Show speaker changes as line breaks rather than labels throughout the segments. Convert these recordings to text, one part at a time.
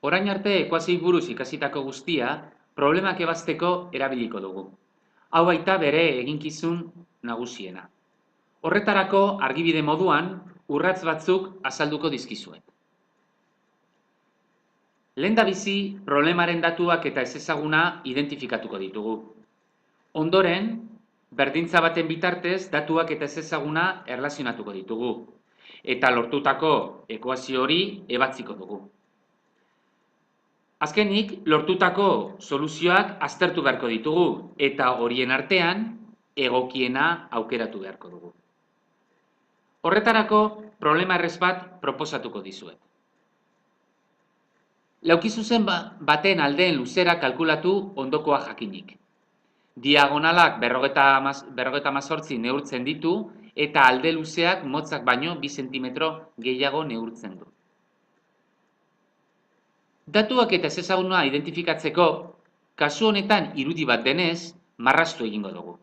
Orain arte ekuazioei buruz ikasitako guztia, problemak ebazteko erabiliko dugu. Hau baita bere eginkizun nagusiena. Horretarako argibide moduan, urrats batzuk azalduko dizkizuet. Lehendabizi, problemaren datuak eta ezezaguna identifikatuko ditugu. Ondoren, berdintza baten bitartez, datuak eta ezezaguna erlazionatuko ditugu. Eta lortutako ekuazio hori ebatziko dugu. Azkenik, lortutako soluzioak aztertu beharko ditugu, eta horien artean, egokiena aukeratu beharko dugu. Horretarako, problema errez bat proposatuko dizuet. Laukizuzen baten aldeen luzera kalkulatu ondokoa jakinik. Diagonalak 58 neurtzen ditu, eta alde luzeak motzak baino 2 zentimetro gehiago neurtzen du. Datuak eta ezezaguna identifikatzeko, kasu honetan irudi bat denez, marraztu egingo dugu.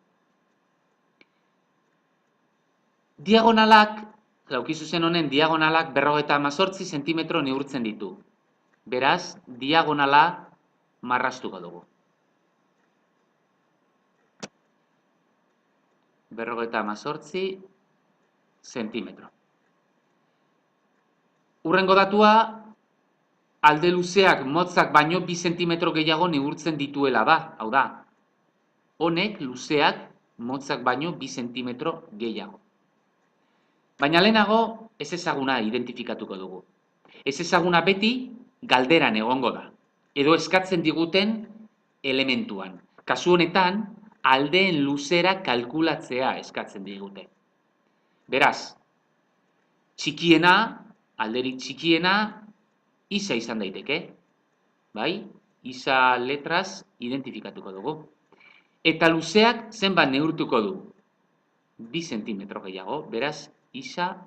Diagonalak, laukizuzen honen diagonalak 58 zentimetro neurtzen ditu. Beraz, diagonala marraztuko dugu. 58 zentimetro. Hurrengo datua, alde luzeak motzak baino 2 zentimetro gehiago neurtzen dituela da, hau da. Honek luzeak motzak baino 2 zentimetro gehiago. Baina lehenago ezezaguna identifikatuko dugu. Ezezaguna beti galderan egongo da, edo eskatzen diguten elementuan. Kasu honetan, aldeen luzera kalkulatzea eskatzen digute. Beraz, txikiena, alderik txikiena, isa izan daiteke, bai? Isa letraz identifikatuko dugu. Eta luzeak zenbat neurtuko du? 2 zentimetro gehiago, beraz, isa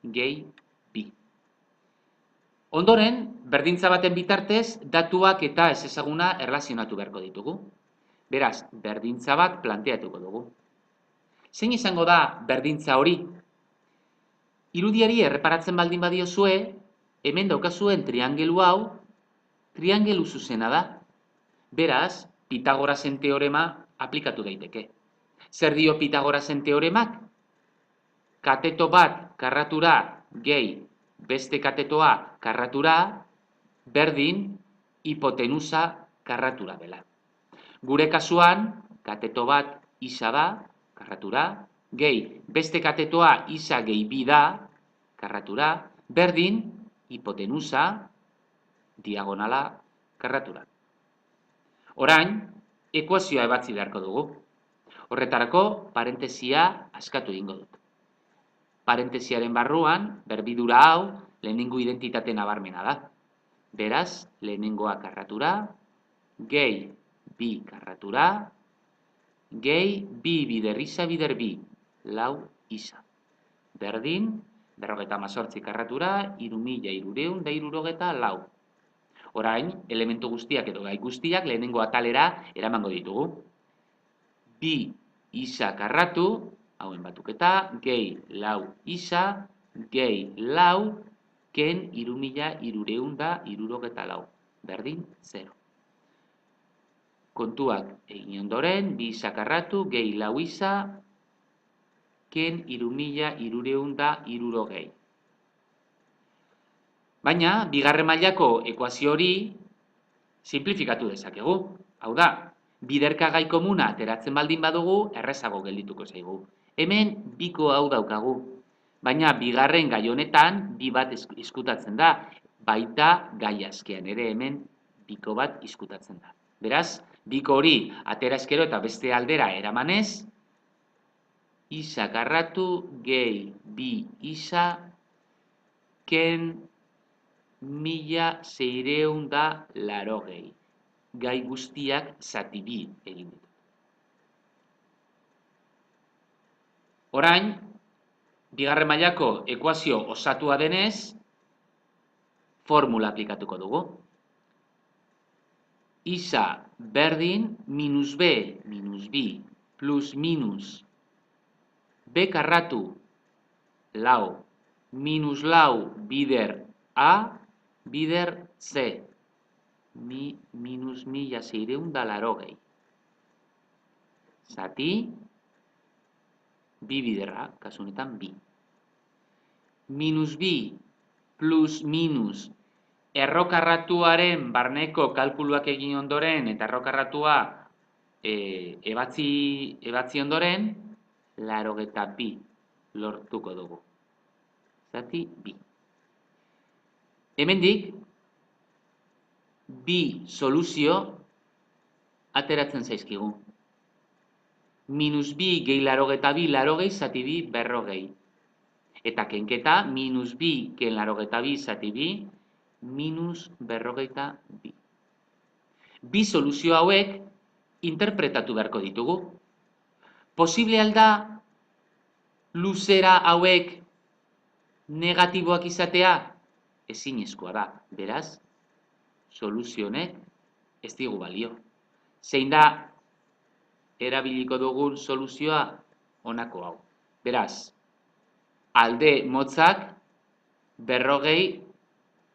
gehi bi. Ondoren, berdintza baten bitartez, datuak eta ezezaguna erlazionatu beharko ditugu. Beraz, berdintza bat planteatuko dugu. Zein izango da berdintza hori? Irudiari erreparatzen baldin badiozue, hemen daukazuen triangelu hau, triangelu zuzena da. Beraz, Pitagorasen teorema aplikatu daiteke. Zer dio Pitagorasen teoremak? Kateto bat karratura gehi beste katetoa karratura berdin hipotenusa karratura dela. Gure kasuan, kateto bat isa da, karratura, gehi beste katetoa isa gehi bi da, karratura, berdin hipotenusa diagonala karratura. Orain, ekuazioa ebatzi beharko dugu. Horretarako, parentesia askatu egingo dut. Parentesiaren barruan, berbidura hau, lehenengo identitate nabarmena da. Beraz, lehenengoa karratura, gehi bi karratura, gehi bi bider isa bider bi, lau isa. Berdin, 58 karratura, 3.364. Orain, elementu guztiak edo gai guztiak lehenengo atalera eramango ditugu. Bi isa karratu, hauen batuketa, gehi lau isa, gehi lau, ken 3.364. Berdin, 0. Kontuak egin ondoren, bi isa karratu, gehi lau isa, ken 3.360. Baina, bigarren mailako ekuazio hori simplifikatu dezakegu. Hau da, biderka gai komuna ateratzen baldin badugu, errezago geldituko zaigu. Hemen biko hau daukagu. Baina, bigarren gai honetan, bi bat izkutatzen da. Baita gai askean ere hemen biko bat izkutatzen da. Beraz, biko hori atera eskero eta beste aldera eramanez, isa karratu gehi bi isa ken 1.680. Gai guztiak zati bi egin ditu. Orain, bigarren mailako ekuazio osatua denez, formula aplikatuko dugu. Isa berdin minus b minus bi plus minus b karratu lau minus lau bider a bider c minus 1680. Zati, bi biderra, kasu honetan bi. Minus bi plus minus errokarratuaren barneko kalkuluak egin ondoren eta errokarratua ebatzi ondoren, 82 lortuko dugu. Zati, bi. Hemendik, bi soluzio ateratzen zaizkigu. Minus bi gehi 82, 80, zati bi, 40. Eta kenketa, minus bi gehi 82, zati bi, minus 42. Bi soluzio hauek interpretatu beharko ditugu. Posible alda luzera hauek negatiboak izatea? Ezinezkoa da. Beraz, soluzio honek ez digu balio. Zein da erabiliko dugun soluzioa? Honako hau. Beraz, alde motzak 40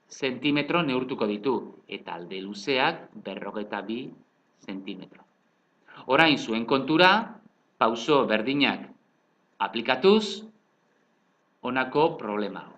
zentimetro neurtuko ditu, eta alde luzeak 42 zentimetro. Orain zuen kontura, pauso berdinak aplikatuz, honako problema hau.